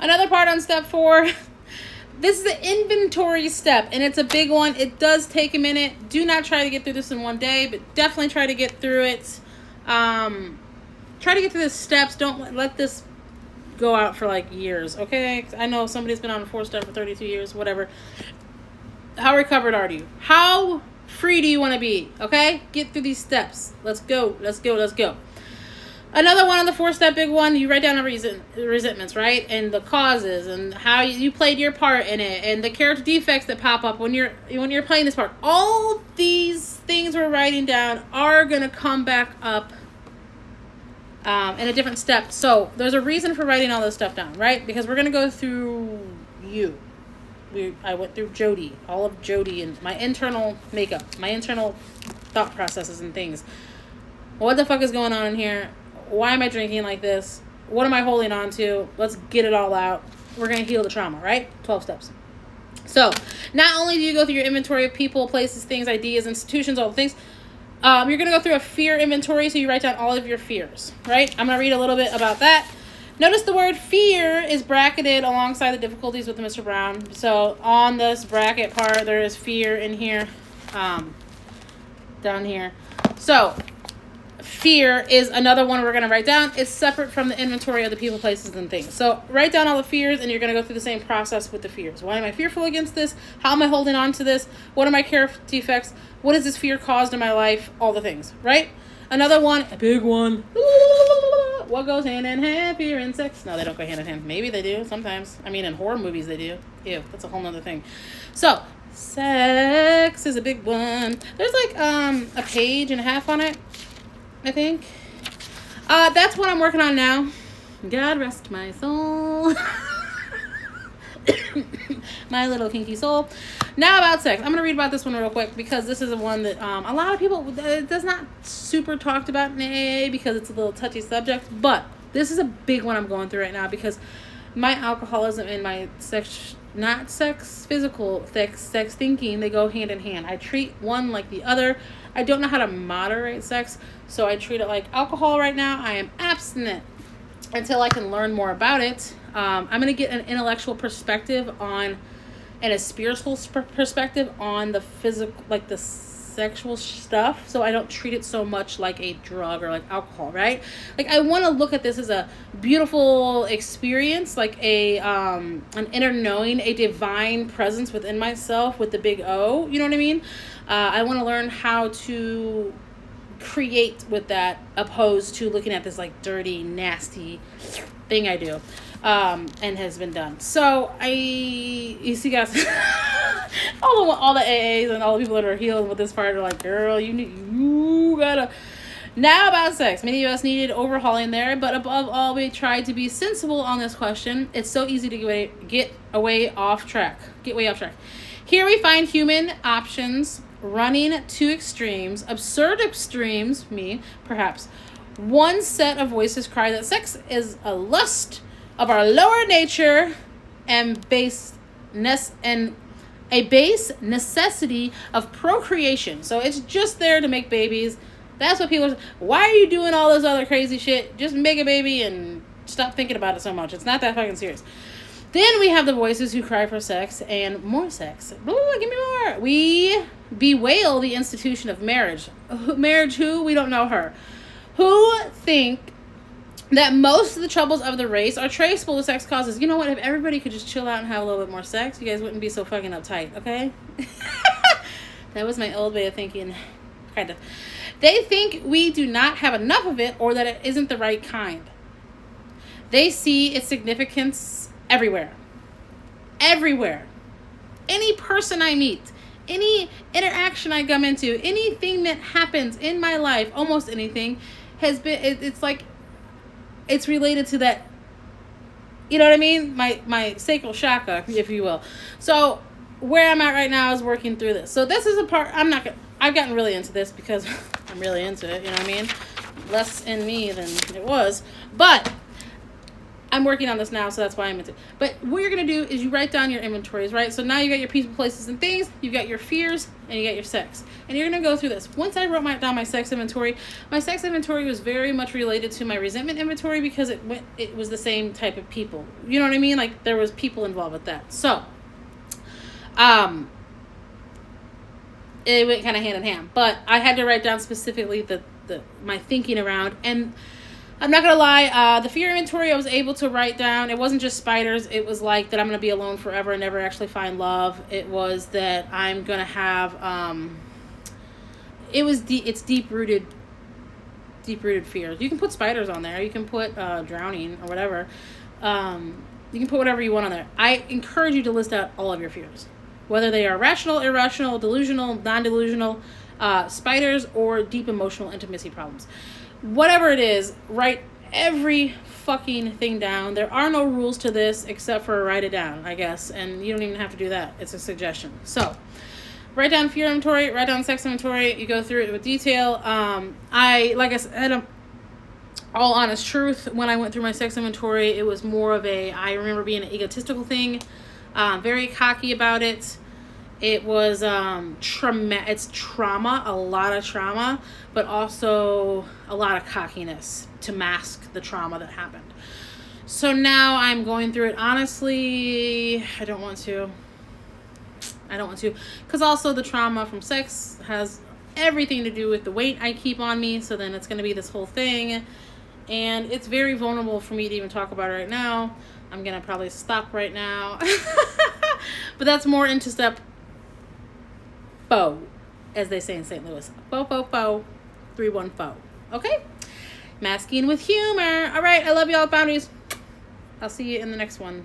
Another part on step 4. This is the inventory step, and it's a big one. It does take a minute. Do not try to get through this in one day, but definitely try to get through it. Try to get through the steps. Don't let this go out for like years, okay? I know somebody's been on a 4-step for 32 years, whatever. How recovered are you? How free do you want to be? Okay? Get through these steps. Let's go. Let's go. Let's go. Another one on the 4-step big one, you write down the resentments, right? And the causes and how you played your part in it and the character defects that pop up when you're playing this part. All these things we're writing down are going to come back up in a different step. So there's a reason for writing all this stuff down, right? Because we're going to go through you. I went through Jody, all of Jody and my internal makeup, my internal thought processes and things. What the fuck is going on in here? Why am I drinking like this? What am I holding on to? Let's get it all out. We're going to heal the trauma, right? 12 steps. So, not only do you go through your inventory of people, places, things, ideas, institutions, all the things, you're going to go through a fear inventory, so you write down all of your fears, right? I'm going to read a little bit about that. Notice the word fear is bracketed alongside the difficulties with Mr. Brown. So, on this bracket part, there is fear in here, down here. So, fear is another one we're going to write down. It's separate from the inventory of the people, places, and things. So write down all the fears, and you're going to go through the same process with the fears. Why am I fearful against this? How am I holding on to this? What are my character defects? What has this fear caused in my life? All the things, right? Another one, a big one. What goes hand in hand? Fear and sex. No, they don't go hand in hand. Maybe they do sometimes. I mean, in horror movies they do. Ew, that's a whole nother thing. So, sex is a big one. There's like a page and a half on it, I think. That's what I'm working on now. God rest my soul. My little kinky soul. Now about sex. I'm going to read about this one real quick because this is the one that a lot of people, it does not super talked about in AA because it's a little touchy subject, but this is a big one I'm going through right now because my alcoholism and my physical sex thinking, they go hand in hand. I treat one like the other. I don't know how to moderate sex, so I treat it like alcohol right now. I am abstinent until I can learn more about it. I'm going to get an intellectual perspective on, and a spiritual perspective on the physical, like the sexual stuff, so I don't treat it so much like a drug or like alcohol, right? Like I want to look at this as a beautiful experience, like a an inner knowing, a divine presence within myself with the big O, you know what I mean? I want to learn how to create with that, opposed to looking at this like dirty, nasty thing I do, and has been done. So you see guys, all the AAs and all the people that are healed with this part are like, girl, you gotta. Now about sex. Many of us needed overhauling there, but above all, we tried to be sensible on this question. It's so easy to get way off track. Here we find human options running to extremes, absurd extremes, perhaps. One set of voices cry that sex is a lust of our lower nature and a base necessity of procreation. So it's just there to make babies. That's what people are. Why are you doing all this other crazy shit? Just make a baby and stop thinking about it so much. It's not that fucking serious. Then we have the voices who cry for sex and more sex. Ooh, give me more. We bewail the institution of marriage. Marriage who? We don't know her. Who think that most of the troubles of the race are traceable to sex causes. You know what? If everybody could just chill out and have a little bit more sex, you guys wouldn't be so fucking uptight, okay? That was my old way of thinking, kind of. They think we do not have enough of it or that it isn't the right kind. They see its significance everywhere. Everywhere. Any person I meet, any interaction I come into, anything that happens in my life, almost anything, has been, it's like, it's related to that, you know what I mean? My sacral chakra, if you will. So where I'm at right now is working through this. So this is a part, I've gotten really into this because I'm really into it, you know what I mean? Less in me than it was. But I'm working on this now, so that's why I'm into it. But what you're going to do is you write down your inventories, right? So now you got your people, places, and things. You got your fears, and you got your sex. And you're going to go through this. Once I wrote down my sex inventory was very much related to my resentment inventory because it was the same type of people. You know what I mean? Like, there was people involved with that. So, it went kind of hand in hand. But I had to write down specifically my thinking around, and I'm not gonna lie, the fear inventory I was able to write down, it wasn't just spiders, it was like that I'm gonna be alone forever and never actually find love. It was that I'm gonna have, it's deep-rooted fears. You can put spiders on there, you can put drowning or whatever. You can put whatever you want on there. I encourage you to list out all of your fears, whether they are rational, irrational, delusional, non-delusional, spiders, or deep emotional intimacy problems. Whatever it is, write every fucking thing down. There are no rules to this except for write it down, I guess. And you don't even have to do that. It's a suggestion. So, write down fear inventory, write down sex inventory. You go through it with detail. Like I said, all honest truth, when I went through my sex inventory, it was more of I remember being an egotistical thing, very cocky about it. It was it's trauma, a lot of trauma, but also a lot of cockiness to mask the trauma that happened. So now I'm going through it honestly. I don't want to, because also the trauma from sex has everything to do with the weight I keep on me, so then it's going to be this whole thing, and it's very vulnerable for me to even talk about it right now. I'm going to probably stop right now, but that's more into step as they say in St. Louis. 314. Okay? Masking with humor. All right. I love y'all. Boundaries. I'll see you in the next one.